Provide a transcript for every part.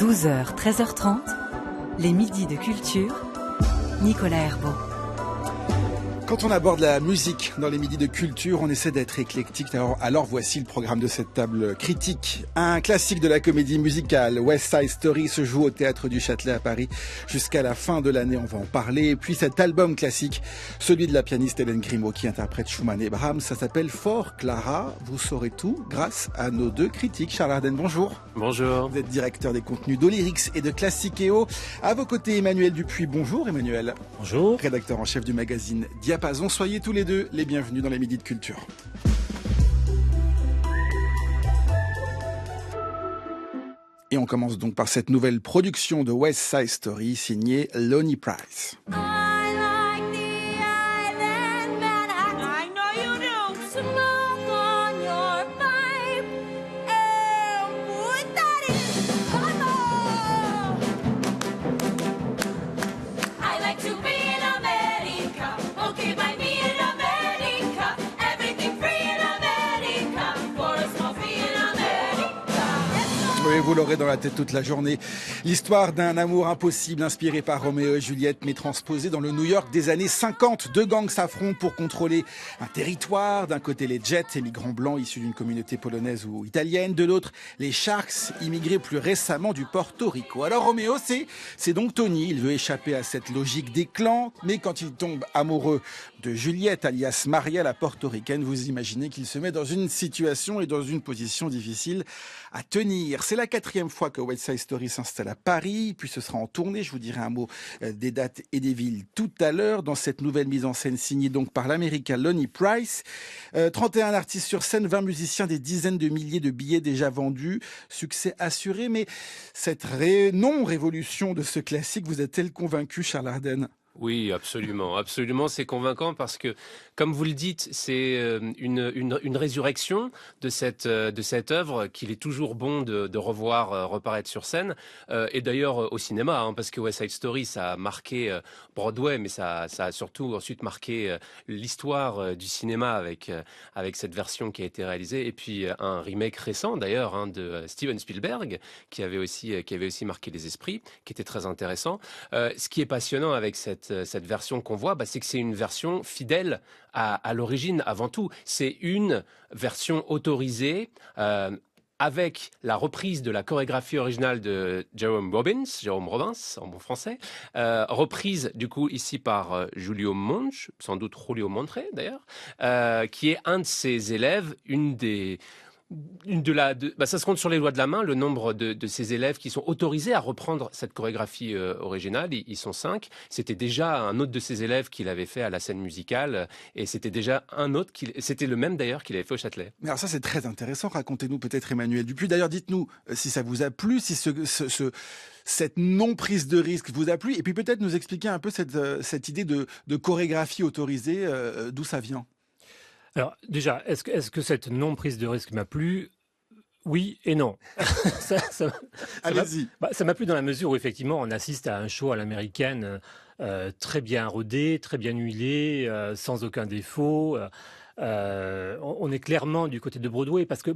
12h, 13h30, les midis de culture, Nicolas Herbeau. Quand on aborde la musique dans les midis de culture, on essaie d'être éclectique. Alors voici le programme de cette table critique. Un classique de la comédie musicale, West Side Story, se joue au Théâtre du Châtelet à Paris jusqu'à la fin de l'année. On va en parler. Et puis cet album classique, celui de la pianiste Hélène Grimaud qui interprète Schumann et Brahms, ça s'appelle For Clara. Vous saurez tout grâce à nos deux critiques. Charles Ardenne, bonjour. Bonjour. Vous êtes directeur des contenus d'Olyrix et de Classiqueo. À vos côtés, Emmanuel Dupuis. Bonjour Emmanuel. Bonjour. Rédacteur en chef du magazine Diapason. Soyez tous les deux les bienvenus dans les midis de culture. Et on commence donc par cette nouvelle production de West Side Story signée Lonnie Price. Oui, vous l'aurez dans la tête toute la journée. L'histoire d'un amour impossible inspiré par Roméo et Juliette, mais transposé dans le New York des années 50. Deux gangs s'affrontent pour contrôler un territoire. D'un côté, les Jets, émigrants blancs issus d'une communauté polonaise ou italienne. De l'autre, les Sharks, immigrés plus récemment du Porto Rico. Alors Roméo, c'est donc Tony. Il veut échapper à cette logique des clans, mais quand il tombe amoureux de Juliette, alias Maria, la portoricaine, vous imaginez qu'il se met dans une situation et dans une position difficile à tenir. C'est la 4e fois que West Side Story s'installe à Paris, puis ce sera en tournée. Je vous dirai un mot des dates et des villes tout à l'heure dans cette nouvelle mise en scène signée donc par l'américain Lonnie Price. 31 artistes sur scène, 20 musiciens, des dizaines de milliers de billets déjà vendus. Succès assuré, mais cette non-révolution de ce classique vous a-t-elle convaincu, Charles Ardenne ? Oui, absolument. Absolument, c'est convaincant parce que, comme vous le dites, c'est une résurrection de cette œuvre qu'il est toujours bon de revoir reparaître sur scène. Et d'ailleurs au cinéma, hein, parce que West Side Story, ça a marqué Broadway, mais ça a surtout ensuite marqué l'histoire du cinéma avec cette version qui a été réalisée. Et puis un remake récent d'ailleurs hein, de Steven Spielberg qui avait aussi marqué les esprits, qui était très intéressant. Ce qui est passionnant avec cette version qu'on voit, c'est que c'est une version fidèle à l'origine avant tout. C'est une version autorisée avec la reprise de la chorégraphie originale de Jerome Robbins en bon français, reprise du coup ici par Julio Monge, sans doute Julio Montre d'ailleurs, qui est un de ses élèves, ça se compte sur les doigts de la main, le nombre de ces élèves qui sont autorisés à reprendre cette chorégraphie originale. Ils sont 5. C'était déjà un autre de ses élèves qui l'avait fait à la scène musicale. Et c'était déjà c'était le même d'ailleurs qu'il avait fait au Châtelet. Mais alors ça, c'est très intéressant. Racontez-nous peut-être, Emmanuel Dupuis. D'ailleurs, dites-nous si ça vous a plu, si cette non-prise de risque vous a plu. Et puis peut-être nous expliquer un peu cette idée de chorégraphie autorisée, d'où ça vient. Alors déjà, est-ce que cette non-prise de risque m'a plu ? Oui et non. Allez-y. Ça m'a plu dans la mesure où effectivement on assiste à un show à l'américaine très bien rodé, très bien huilé, sans aucun défaut. On est clairement du côté de Broadway parce que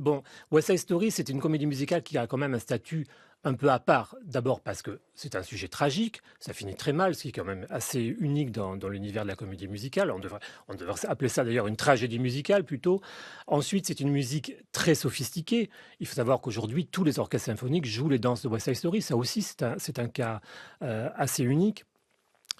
West Side Story, c'est une comédie musicale qui a quand même un statut un peu à part. D'abord parce que c'est un sujet tragique, ça finit très mal, ce qui est quand même assez unique dans l'univers de la comédie musicale. On devrait appeler ça d'ailleurs une tragédie musicale plutôt. Ensuite, c'est une musique très sophistiquée. Il faut savoir qu'aujourd'hui, tous les orchestres symphoniques jouent les danses de West Side Story. Ça aussi, c'est un cas assez unique.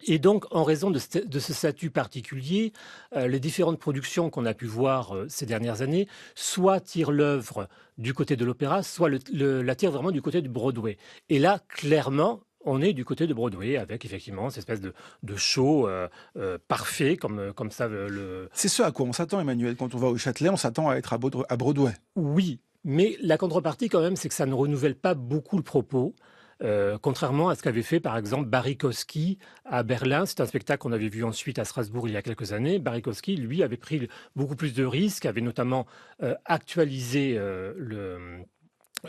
Et donc, en raison de ce statut particulier, les différentes productions qu'on a pu voir ces dernières années, soit tirent l'œuvre du côté de l'opéra, soit la tirent vraiment du côté du Broadway. Et là, clairement, on est du côté de Broadway, avec effectivement cette espèce de show parfait, comme ça le... C'est ce à quoi on s'attend, Emmanuel. Quand on va au Châtelet, on s'attend à être à Broadway. Oui, mais la contrepartie quand même, c'est que ça ne renouvelle pas beaucoup le propos. Contrairement à ce qu'avait fait par exemple Barry Kosky à Berlin. C'est un spectacle qu'on avait vu ensuite à Strasbourg il y a quelques années. Barry Kosky, lui, avait pris beaucoup plus de risques, avait notamment actualisé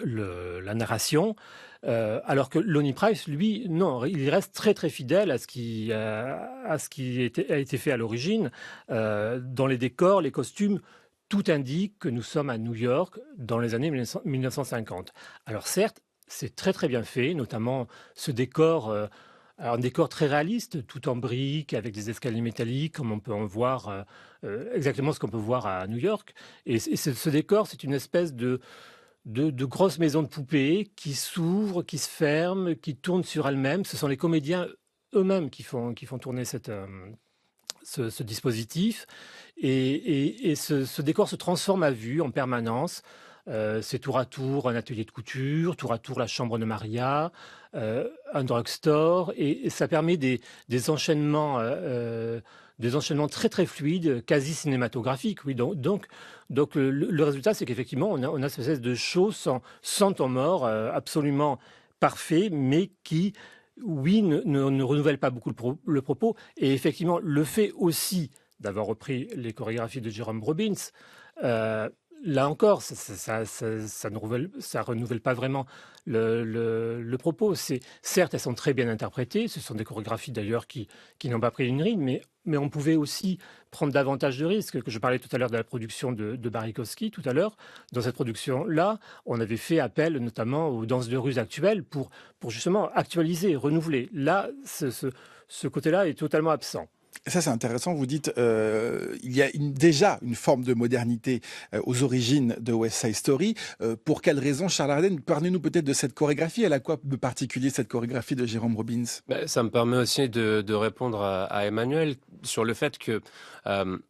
la narration, alors que Lonnie Price, lui, non, il reste très très fidèle à ce qui a été fait à l'origine, dans les décors, les costumes. Tout indique que nous sommes à New York dans les années 1950. Alors certes, c'est très très bien fait, notamment ce décor. Alors, un décor très réaliste, tout en briques, avec des escaliers métalliques, comme on peut en voir, exactement ce qu'on peut voir à New York. Et ce décor, c'est une espèce de grosse maison de poupées qui s'ouvre, qui se ferme, qui tourne sur elle-même. Ce sont les comédiens eux-mêmes qui font tourner ce dispositif. Et ce décor se transforme à vue en permanence. C'est tour à tour un atelier de couture, tour à tour la chambre de Maria, un drugstore, et ça permet des enchaînements très très fluides, quasi cinématographiques. Oui, donc le résultat, c'est qu'effectivement, on a cette espèce de show sans temps mort, absolument parfait, mais qui, oui, ne renouvelle pas beaucoup le propos. Et effectivement, le fait aussi d'avoir repris les chorégraphies de Jerome Robbins, là encore, ça ne renouvelle pas vraiment le propos. Certes, elles sont très bien interprétées. Ce sont des chorégraphies d'ailleurs qui n'ont pas pris une ride, mais on pouvait aussi prendre davantage de risques. Que je parlais tout à l'heure de la production de Barikowski, tout à l'heure. Dans cette production-là, on avait fait appel notamment aux danses de rue actuelles pour justement actualiser, renouveler. Là, ce côté-là est totalement absent. Ça, c'est intéressant. Vous dites il y a déjà une forme de modernité aux origines de West Side Story. Pour quelle raison, Charles Ardenne, parlez-nous peut-être de cette chorégraphie. Elle a quoi de particulier, cette chorégraphie de Jerome Robbins? Ça me permet aussi de répondre à Emmanuel sur le fait que,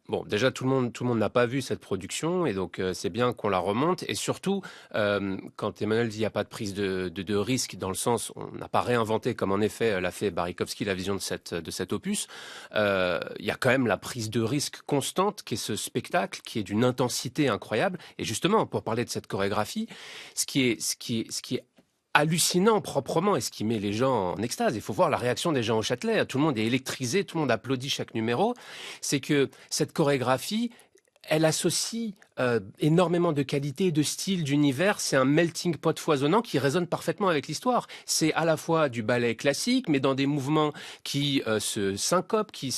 bon, déjà, tout le monde n'a pas vu cette production, et donc c'est bien qu'on la remonte. Et surtout, quand Emmanuel dit qu'il n'y a pas de prise de risque, dans le sens, on n'a pas réinventé, comme en effet l'a fait Barikowski, la vision de cet opus, il y a quand même la prise de risque constante qui est ce spectacle, qui est d'une intensité incroyable. Et justement, pour parler de cette chorégraphie, ce qui est hallucinant proprement et ce qui met les gens en extase, il faut voir la réaction des gens au Châtelet, tout le monde est électrisé, tout le monde applaudit chaque numéro, c'est que cette chorégraphie, elle associe énormément de qualité et de style, d'univers. C'est un melting pot foisonnant qui résonne parfaitement avec l'histoire. C'est à la fois du ballet classique, mais dans des mouvements qui se syncopent, qui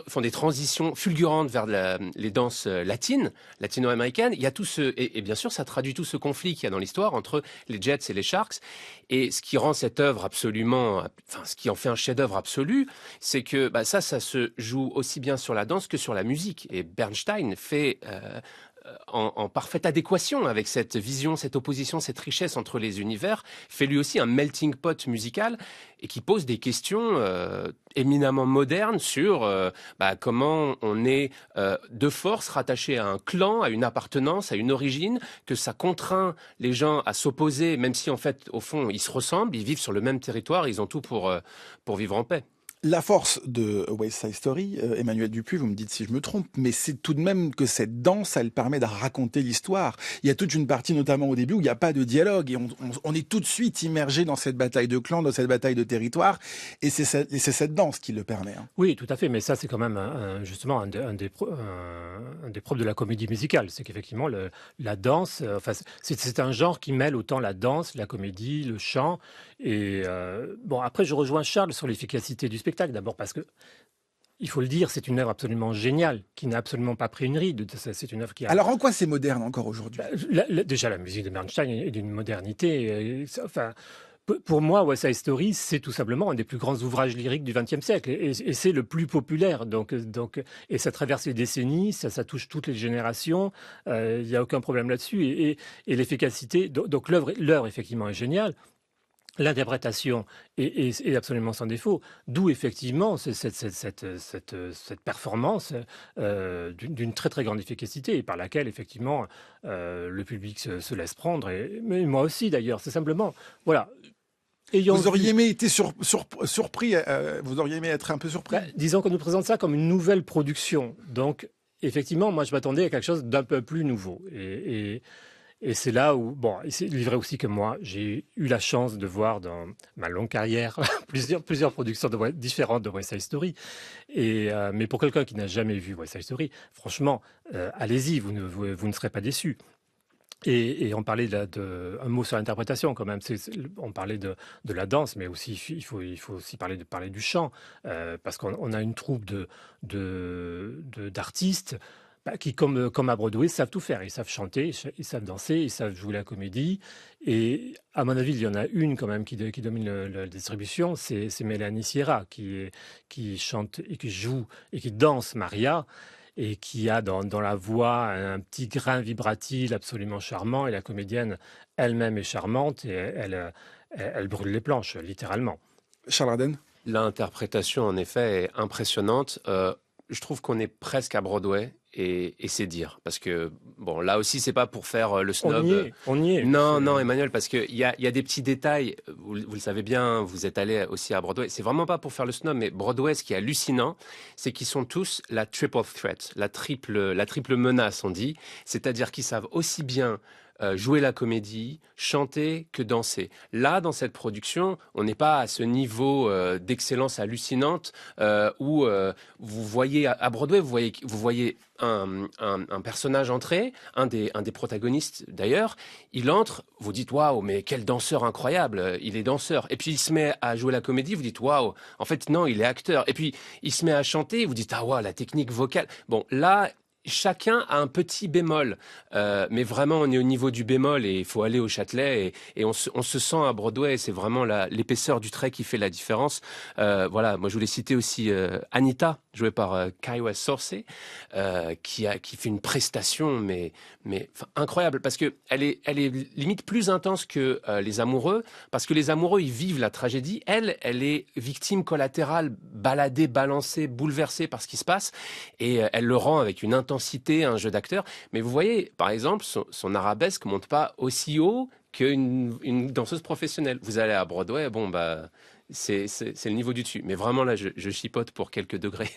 font des transitions fulgurantes vers les danses latino-américaines. Il y a tout et bien sûr, ça traduit tout ce conflit qu'il y a dans l'histoire entre les Jets et les Sharks. Et ce qui rend cette œuvre ce qui en fait un chef-d'œuvre absolu, c'est que ça se joue aussi bien sur la danse que sur la musique. Et Bernstein fait en parfaite adéquation avec cette vision, cette opposition, cette richesse entre les univers, fait lui aussi un melting pot musical et qui pose des questions éminemment modernes sur comment on est de force rattaché à un clan, à une appartenance, à une origine, que ça contraint les gens à s'opposer, même si en fait, au fond, ils se ressemblent, ils vivent sur le même territoire, ils ont tout pour vivre en paix. La force de West Side Story, Emmanuel Dupuis, vous me dites si je me trompe, mais c'est tout de même que cette danse, elle permet de raconter l'histoire. Il y a toute une partie, notamment au début, où il n'y a pas de dialogue et on est tout de suite immergé dans cette bataille de clans, dans cette bataille de territoire, et c'est cette danse qui le permet. Hein. Oui, tout à fait, mais ça c'est quand même justement un des propres de la comédie musicale, c'est qu'effectivement la danse, c'est un genre qui mêle autant la danse, la comédie, le chant, et après je rejoins Charles sur l'efficacité du spectacle. D'abord parce que, il faut le dire, c'est une œuvre absolument géniale, qui n'a absolument pas pris une ride. C'est une œuvre qui a... Alors en quoi c'est moderne encore aujourd'hui? Déjà, la musique de Bernstein est d'une modernité. Pour moi, West Side Story, c'est tout simplement un des plus grands ouvrages lyriques du XXe siècle. Et c'est le plus populaire. Et ça traverse les décennies, ça touche toutes les générations. Il n'y a aucun problème là-dessus. Et l'efficacité... Donc l'œuvre, effectivement, est géniale. L'interprétation est absolument sans défaut, d'où effectivement cette performance d'une très très grande efficacité et par laquelle effectivement le public se laisse prendre, mais moi aussi d'ailleurs, c'est simplement, voilà. Vous auriez aimé être surpris, vous auriez aimé être un peu surpris? Disons qu'on nous présente ça comme une nouvelle production, donc effectivement moi je m'attendais à quelque chose d'un peu plus nouveau et c'est là où, il est vrai aussi que moi, j'ai eu la chance de voir dans ma longue carrière plusieurs productions différentes de West Side Story. Mais pour quelqu'un qui n'a jamais vu West Side Story, franchement, allez-y, vous ne serez pas déçus. Et on parlait un mot sur l'interprétation quand même. On parlait de la danse, mais aussi il faut aussi parler du chant, parce qu'on a une troupe d'artistes. qui, comme à Broadway, savent tout faire. Ils savent chanter, ils savent danser, ils savent jouer la comédie. Et à mon avis, il y en a une quand même qui domine la distribution, c'est Mélanie Sierra, qui chante et qui joue et qui danse Maria, et qui a dans la voix un petit grain vibratile absolument charmant. Et la comédienne elle-même est charmante, et elle brûle les planches, littéralement. Charles Ardenne? L'interprétation, en effet, est impressionnante. Je trouve qu'on est presque à Broadway, et c'est dire. Parce que, bon, là aussi, c'est pas pour faire le snob. On y est. Non, Emmanuel, parce qu'il y a des petits détails. Vous le savez bien, vous êtes allé aussi à Broadway. C'est vraiment pas pour faire le snob, mais Broadway, ce qui est hallucinant, c'est qu'ils sont tous la triple threat, la triple menace, on dit. C'est-à-dire qu'ils savent aussi bien jouer la comédie, chanter que danser. Là, dans cette production, on n'est pas à ce niveau d'excellence hallucinante où vous voyez à Broadway, vous voyez un personnage entrer, un des protagonistes d'ailleurs, il entre, vous dites waouh, mais quel danseur incroyable, il est danseur. Et puis il se met à jouer la comédie, vous dites waouh, en fait non, il est acteur. Et puis il se met à chanter, vous dites ah waouh, la technique vocale. Bon, là, chacun a un petit bémol, mais vraiment on est au niveau du bémol et il faut aller au Châtelet et on se sent à Broadway. C'est vraiment l'épaisseur du trait qui fait la différence. Voilà, moi je voulais citer aussi Anita, jouée par Kaiwa Source, qui fait une prestation mais incroyable, parce que elle est limite plus intense que les amoureux, parce que les amoureux ils vivent la tragédie, elle est victime collatérale, baladée, balancée, bouleversée par ce qui se passe, et elle le rend avec une intensité, un jeu d'acteur. Mais vous voyez, par exemple, son arabesque monte pas aussi haut qu'une danseuse professionnelle. Vous allez à Broadway, bon bah c'est le niveau du dessus. Mais vraiment là, je chipote pour quelques degrés.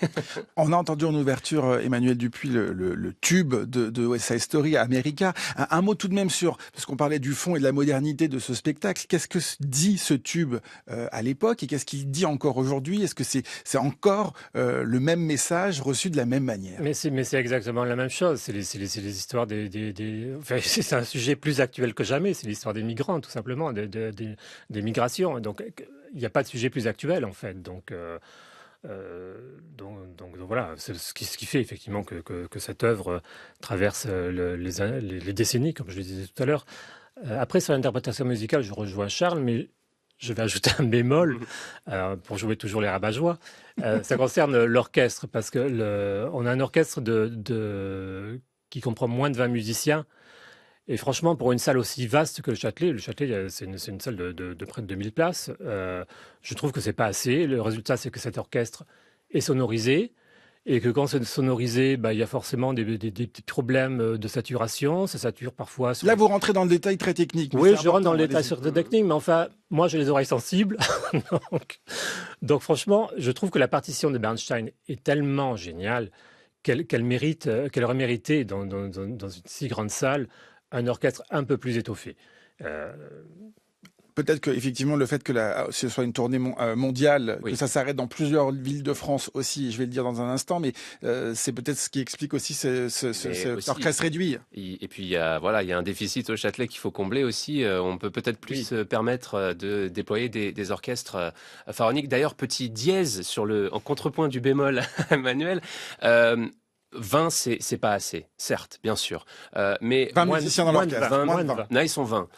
On a entendu en ouverture, Emmanuel Dupuis, le tube de West Side Story, America. Un mot tout de même parce qu'on parlait du fond et de la modernité de ce spectacle. Qu'est-ce que dit ce tube à l'époque et qu'est-ce qu'il dit encore aujourd'hui? Est-ce que c'est encore le même message reçu de la même manière? Mais c'est exactement la même chose. C'est les histoires enfin, c'est un sujet plus actuel que jamais. C'est l'histoire des migrants, tout simplement, des migrations. Donc il n'y a pas de sujet plus actuel, en fait. Donc voilà, c'est ce qui fait effectivement que cette œuvre traverse les décennies, comme je le disais tout à l'heure. Après, sur l'interprétation musicale, je rejoins Charles, mais je vais ajouter un bémol pour jouer toujours les rabat-joie. Ça concerne l'orchestre, parce que on a un orchestre qui comprend moins de 20 musiciens. Et franchement, pour une salle aussi vaste que le Châtelet, c'est une salle de près de 2000 places, je trouve que c'est pas assez. Le résultat, c'est que cet orchestre est sonorisé, et que quand c'est sonorisé, il y a forcément des petits problèmes de saturation. Ça sature parfois. Là, vous rentrez dans le détail très technique. Oui, je rentre dans le détail sur le technique, mais enfin, moi, j'ai les oreilles sensibles. donc, franchement, je trouve que la partition de Bernstein est tellement géniale qu'elle aurait mérité, dans une si grande salle, un orchestre un peu plus étoffé. Peut-être que effectivement le fait que ce soit une tournée mondiale, oui, que ça s'arrête dans plusieurs villes de France aussi, je vais le dire dans un instant, mais c'est peut-être ce qui explique aussi cet orchestre réduit. Et puis il y a un déficit au Châtelet qu'il faut combler aussi. On peut peut-être plus se permettre de déployer des orchestres pharaoniques. D'ailleurs, petit dièse en contrepoint du bémol, Emmanuel. 20, c'est pas assez, certes, bien sûr. Mais 20 musiciens dans l'orchestre. Moins de 20. Non, ils sont 20.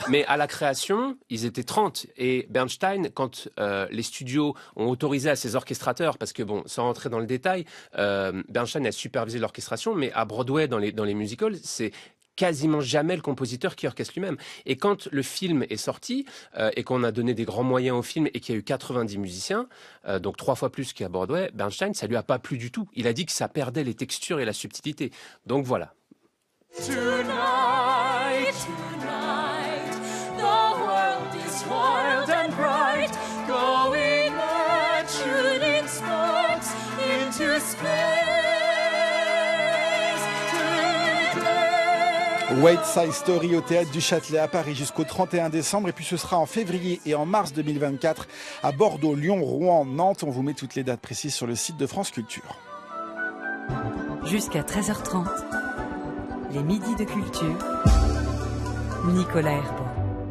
Mais à la création, ils étaient 30. Et Bernstein, quand les studios ont autorisé à ses orchestrateurs, parce que bon, sans rentrer dans le détail, Bernstein a supervisé l'orchestration, mais à Broadway, dans les musicals, c'est quasiment jamais le compositeur qui orchestre lui-même. Et quand le film est sorti et qu'on a donné des grands moyens au film et qu'il y a eu 90 musiciens, donc 3 fois plus qu'à Broadway, Bernstein, ça lui a pas plu du tout. Il a dit que ça perdait les textures et la subtilité. Donc voilà. Tonight, the world is wild and bright, going mad, shooting sparks into space. West Side Story au Théâtre du Châtelet à Paris jusqu'au 31 décembre. Et puis ce sera en février et en mars 2024 à Bordeaux, Lyon, Rouen, Nantes. On vous met toutes les dates précises sur le site de France Culture. Jusqu'à 13h30, les midis de culture. Nicolas Herbeau.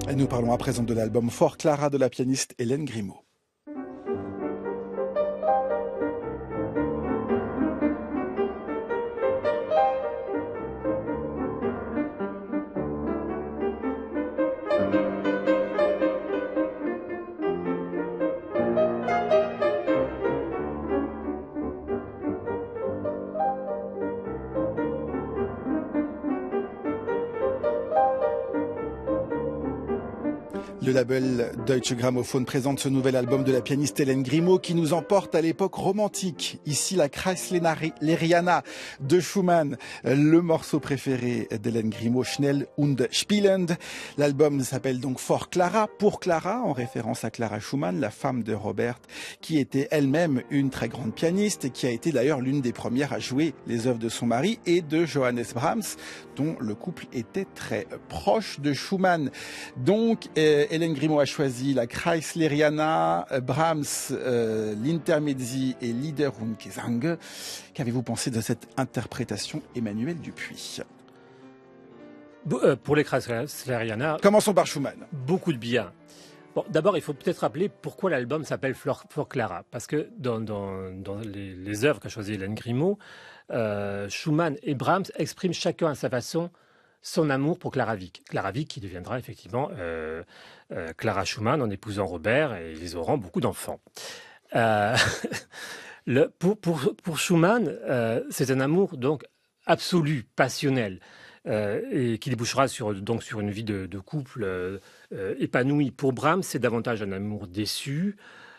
Et nous parlons à présent de l'album Fort Clara de la pianiste Hélène Grimaud. Le label Deutsche Grammophon présente ce nouvel album de la pianiste Hélène Grimaud qui nous emporte à l'époque romantique. Ici, la Kreisleriana de Schumann, le morceau préféré d'Hélène Grimaud, Schnell und Spielend. L'album s'appelle donc For Clara, pour Clara, en référence à Clara Schumann, la femme de Robert, qui était elle-même une très grande pianiste et qui a été d'ailleurs l'une des premières à jouer les œuvres de son mari et de Johannes Brahms, dont le couple était très proche de Schumann. Donc, Hélène Grimaud a choisi la Kreisleriana, Brahms, l'Intermezzi et Lieder und Gesang. Qu'avez-vous pensé de cette interprétation, Emmanuel Dupuis? Pour les Kreisleriana, commençons par Schumann. Beaucoup de bien. Bon, d'abord, il faut peut-être rappeler pourquoi l'album s'appelle For Clara. Parce que dans les œuvres qu'a choisi Hélène Grimaud, Schumann et Brahms expriment chacun à sa façon son amour pour Clara Wieck. Clara Wieck qui deviendra effectivement Clara Schumann en épousant Robert, et ils auront beaucoup d'enfants. Pour Schumann, c'est un amour donc absolu, passionnel, et qui débouchera sur une vie de couple épanouie. Pour Brahms, c'est davantage un amour déçu,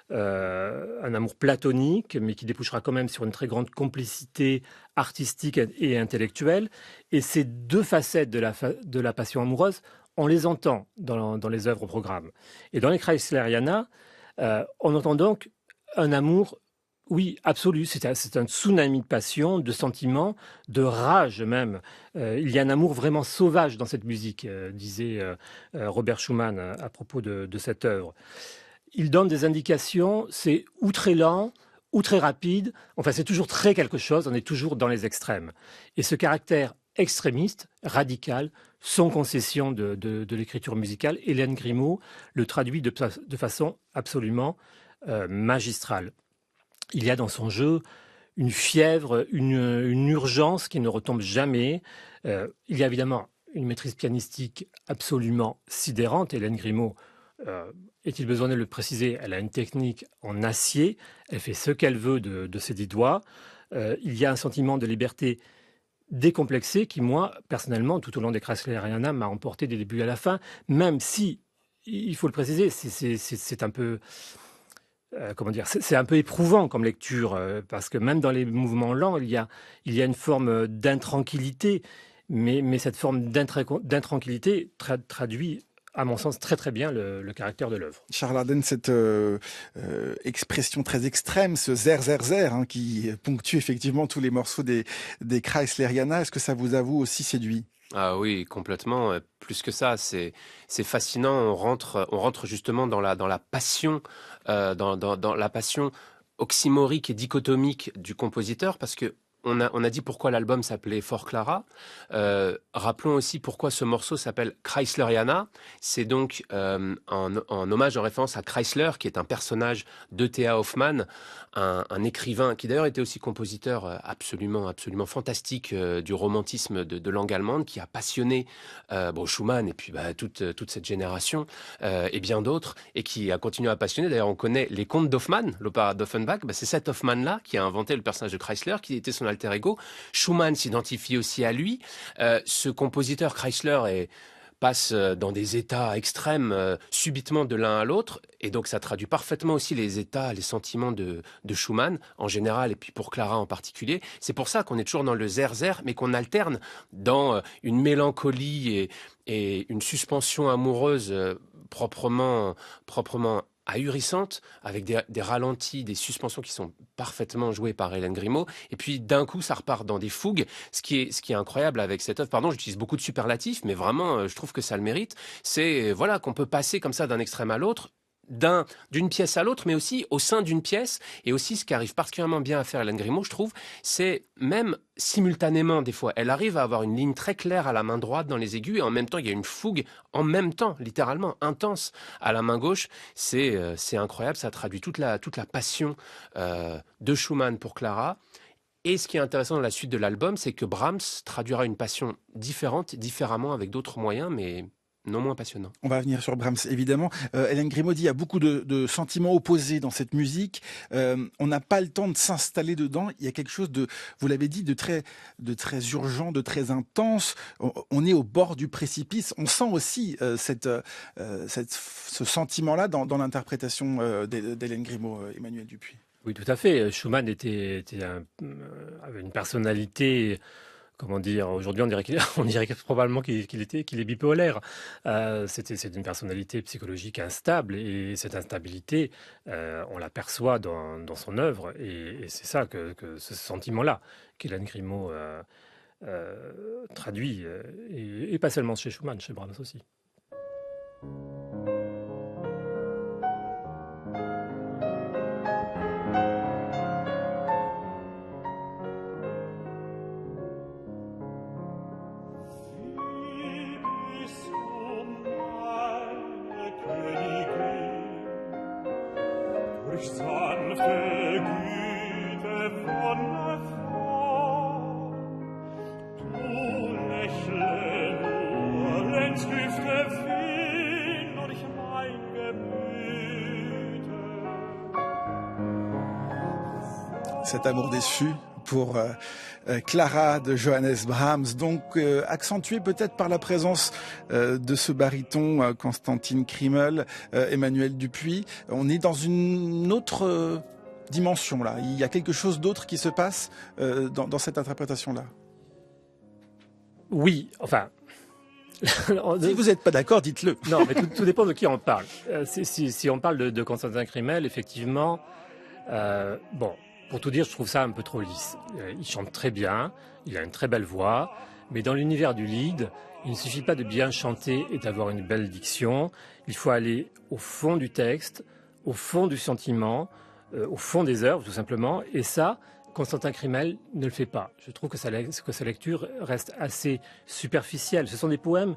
un amour platonique, mais qui débouchera quand même sur une très grande complicité artistique et intellectuelle. Et ces deux facettes de la passion amoureuse, on les entend dans les œuvres au programme. Et dans les Kreisleriana, on entend donc un amour, oui, absolu. C'est un tsunami de passion, de sentiments, de rage même. Il y a un amour vraiment sauvage dans cette musique, disait Robert Schumann à propos de cette œuvre. Il donne des indications, c'est ou très lent, ou très rapide. Enfin, c'est toujours très quelque chose, on est toujours dans les extrêmes. Et ce caractère extrémiste, radical, sans concession de l'écriture musicale, Hélène Grimaud le traduit de façon absolument magistrale. Il y a dans son jeu une fièvre, une urgence qui ne retombe jamais. Il y a évidemment une maîtrise pianistique absolument sidérante. Hélène Grimaud, est-il besoin de le préciser, elle a une technique en acier, elle fait ce qu'elle veut de ses 10 doigts. Il y a un sentiment de liberté décomplexé qui, moi, personnellement, tout au long des Kreisleriana, m'a emporté des débuts à la fin, même si, il faut le préciser, c'est un peu... c'est un peu éprouvant comme lecture, parce que même dans les mouvements lents, il y a une forme d'intranquillité, mais cette forme d'intranquillité traduit, à mon sens, très très bien le caractère de l'œuvre. Charles Ardenne, cette expression très extrême, ce zer zer zer, hein, qui ponctue effectivement tous les morceaux des Kreisleriana, est-ce que ça vous a vous aussi séduit? Ah oui, complètement. Plus que ça, c'est fascinant. On rentre justement dans la passion, dans la passion oxymorique et dichotomique du compositeur, parce que on a dit pourquoi l'album s'appelait For Clara. Rappelons aussi pourquoi ce morceau s'appelle Kreisleriana. C'est donc en hommage, en référence à Kreisler, qui est un personnage de Théa Hoffmann, un écrivain qui d'ailleurs était aussi compositeur absolument fantastique du romantisme de langue allemande, qui a passionné Schumann et puis toute cette génération et bien d'autres, et qui a continué à passionner. D'ailleurs, on connaît les contes d'Hoffmann, l'opéra d'Offenbach. C'est cet Hoffmann-là qui a inventé le personnage de Kreisler, qui était son alter ego. Schumann s'identifie aussi à lui. Ce compositeur Kreisler passe dans des états extrêmes subitement de l'un à l'autre, et donc ça traduit parfaitement aussi les états, les sentiments de Schumann en général, et puis pour Clara en particulier. C'est pour ça qu'on est toujours dans le zer-zer, mais qu'on alterne dans une mélancolie et une suspension amoureuse proprement ahurissante, avec des ralentis, des suspensions qui sont parfaitement jouées par Hélène Grimaud. Et puis d'un coup, ça repart dans des fougues. Ce qui est incroyable avec cette œuvre, pardon, j'utilise beaucoup de superlatifs, mais vraiment, je trouve que ça le mérite. C'est qu'on peut passer comme ça d'un extrême à l'autre, d'une pièce à l'autre, mais aussi au sein d'une pièce. Et aussi, ce qui arrive particulièrement bien à faire Hélène Grimaud, je trouve, c'est même simultanément, des fois, elle arrive à avoir une ligne très claire à la main droite dans les aigus, et en même temps, il y a une fougue, en même temps, littéralement, intense à la main gauche. C'est incroyable, ça traduit toute la passion de Schumann pour Clara. Et ce qui est intéressant dans la suite de l'album, c'est que Brahms traduira une passion différente, différemment, avec d'autres moyens, mais non moins passionnant. On va venir sur Brahms, évidemment. Hélène Grimaud dit il y a beaucoup de sentiments opposés dans cette musique. On n'a pas le temps de s'installer dedans. Il y a quelque chose de, vous l'avez dit, de très urgent, de très intense. On est au bord du précipice. On sent aussi ce sentiment-là dans l'interprétation d'Hélène Grimaud, Emmanuel Dupuis. Oui, tout à fait. Schumann avait une personnalité. Comment dire, aujourd'hui on dirait probablement qu'il est bipolaire. C'est une personnalité psychologique instable et cette instabilité, on l'aperçoit dans son œuvre et c'est ça que ce sentiment-là qu'Hélène Grimaud traduit et pas seulement chez Schumann, chez Brahms aussi. Durch sanfte Güte von der Frau, du lächle nur, wenn's Düfte wehen durch mein Gemüte. Cet amour déçu pour Clara de Johannes Brahms, donc accentué peut-être par la présence de ce baryton Constantin Krimmel, Emmanuel Dupuis. On est dans une autre dimension là. Il y a quelque chose d'autre qui se passe dans cette interprétation-là. Oui, enfin... Si vous n'êtes pas d'accord, dites-le. Non, mais tout dépend de qui on parle. Si on parle de Constantin Krimmel, effectivement, bon... Pour tout dire, je trouve ça un peu trop lisse. Il chante très bien, il a une très belle voix, mais dans l'univers du lead, il ne suffit pas de bien chanter et d'avoir une belle diction. Il faut aller au fond du texte, au fond du sentiment, au fond des œuvres, tout simplement. Et ça, Constantin Krimmel ne le fait pas. Je trouve que sa lecture reste assez superficielle. Ce sont des poèmes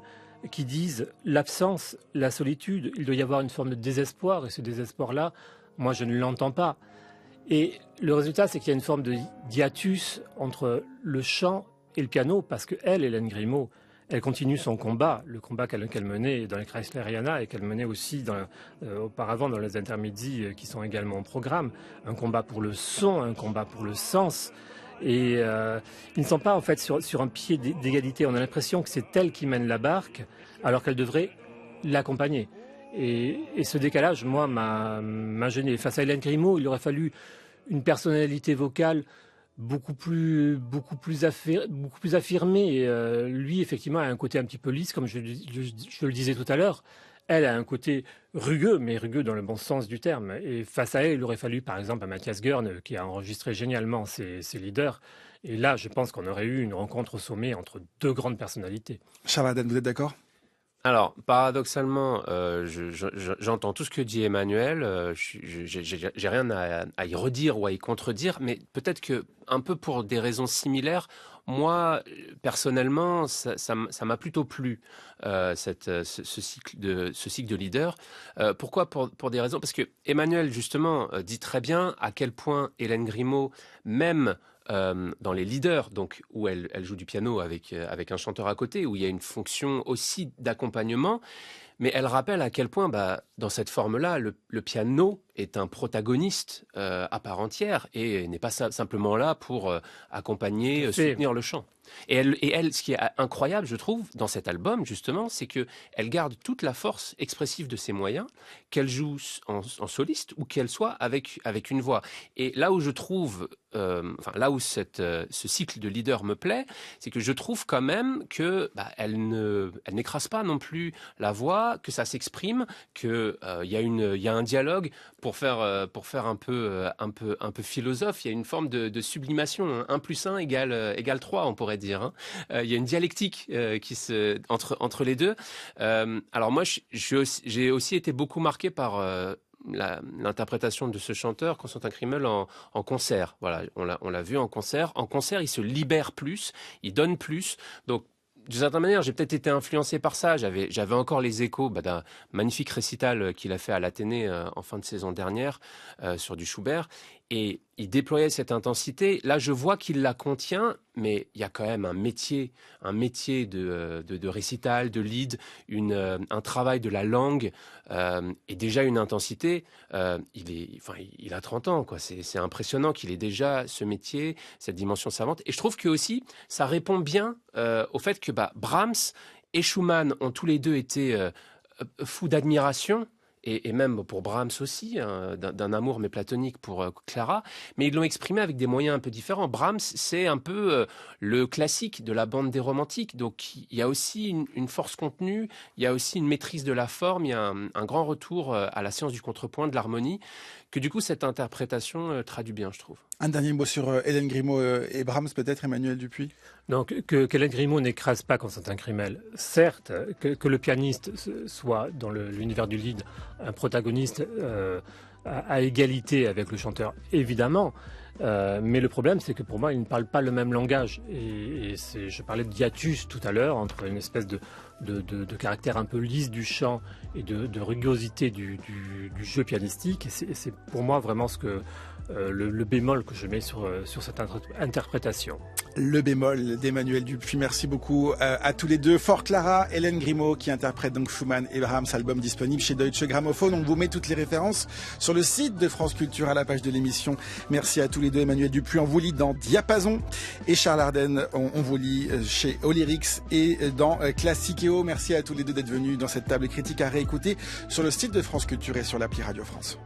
qui disent l'absence, la solitude. Il doit y avoir une forme de désespoir, et ce désespoir-là, moi, je ne l'entends pas. Et le résultat, c'est qu'il y a une forme de hiatus entre le chant et le piano, parce que elle, Hélène Grimaud, elle continue son combat, le combat qu'elle menait dans les Kreisleriana et qu'elle menait aussi auparavant dans les intermédies qui sont également au programme. Un combat pour le son, un combat pour le sens. Et ils ne sont pas en fait sur un pied d'égalité. On a l'impression que c'est elle qui mène la barque, alors qu'elle devrait l'accompagner. Et ce décalage, moi, m'a gêné. Face à Hélène Grimaud, il aurait fallu une personnalité vocale beaucoup plus affirmée. Et, lui, effectivement, a un côté un petit peu lisse, comme je le disais tout à l'heure. Elle a un côté rugueux, mais rugueux dans le bon sens du terme. Et face à elle, il aurait fallu, par exemple, à Mathias Görn, qui a enregistré génialement ses leaders. Et là, je pense qu'on aurait eu une rencontre au sommet entre deux grandes personnalités. Charles Aden, vous êtes d'accord ? Alors, paradoxalement, j'entends tout ce que dit Emmanuel, j'ai rien à y redire ou à y contredire, mais peut-être que, un peu pour des raisons similaires, moi, personnellement, ça m'a plutôt plu, ce cycle de leader. Pourquoi ? Pour des raisons, parce que Emmanuel, justement, dit très bien à quel point Hélène Grimaud, même dans les leaders, donc où elle joue du piano avec un chanteur à côté, où il y a une fonction aussi d'accompagnement, mais elle rappelle à quel point, dans cette forme-là, le piano est un protagoniste à part entière et n'est pas simplement là pour accompagner, soutenir le chant. Et elle, ce qui est incroyable, je trouve, dans cet album, justement, c'est qu'elle garde toute la force expressive de ses moyens, qu'elle joue en soliste ou qu'elle soit avec une voix. Et là où je trouve, là où ce cycle de leader me plaît, c'est que je trouve quand même que elle n'écrase pas non plus la voix, que ça s'exprime, que il y a un dialogue pour faire un peu philosophe. Il y a une forme de sublimation. 1 + 1 égale 3, on pourrait dire. Hein. Il y a une dialectique entre les deux. Alors moi, j'ai aussi été beaucoup marqué par l'interprétation de ce chanteur, Constantin Krimmel, en concert. Voilà, on l'a vu en concert. En concert, il se libère plus, il donne plus. Donc, d'une certaine manière, j'ai peut-être été influencé par ça. J'avais encore les échos d'un magnifique récital qu'il a fait à l'Athénée en fin de saison dernière sur du Schubert. Et il déployait cette intensité. Là, je vois qu'il la contient, mais il y a quand même un métier de récital, de lead, un travail de la langue et déjà une intensité. Il a 30 ans, quoi. C'est impressionnant qu'il ait déjà ce métier, cette dimension savante. Et je trouve que aussi, ça répond bien au fait que Brahms et Schumann ont tous les deux été fous d'admiration. Et même pour Brahms aussi, d'un amour mais platonique pour Clara, mais ils l'ont exprimé avec des moyens un peu différents. Brahms, c'est un peu le classique de la bande des romantiques, donc il y a aussi une force contenue, il y a aussi une maîtrise de la forme, il y a un grand retour à la science du contrepoint, de l'harmonie, que du coup cette interprétation traduit bien, je trouve. Un dernier mot sur Hélène Grimaud et Brahms, peut-être, Emmanuel Dupuis? Donc, qu'Hélène Grimaud n'écrase pas Constantin Crimel. Certes, que le pianiste soit, dans l'univers du lead, un protagoniste à égalité avec le chanteur, évidemment. Mais le problème, c'est que pour moi, ils ne parlent pas le même langage. Je parlais de hiatus tout à l'heure, entre une espèce de caractère un peu lisse du chant et de rugosité du jeu pianistique. Et c'est pour moi vraiment le bémol que je mets sur cette interprétation. Le bémol d'Emmanuel Dupuis. Merci beaucoup à tous les deux. For Clara, Hélène Grimaud qui interprète donc Schumann et Brahms, album disponible chez Deutsche Grammophon. On vous met toutes les références sur le site de France Culture à la page de l'émission. Merci à tous les deux. Emmanuel Dupuis, on vous lit dans Diapason, et Charles Ardenne, on vous lit chez Olyrix et dans Classiqueo. Merci à tous les deux d'être venus dans cette table critique à réécouter sur le site de France Culture et sur l'appli Radio France.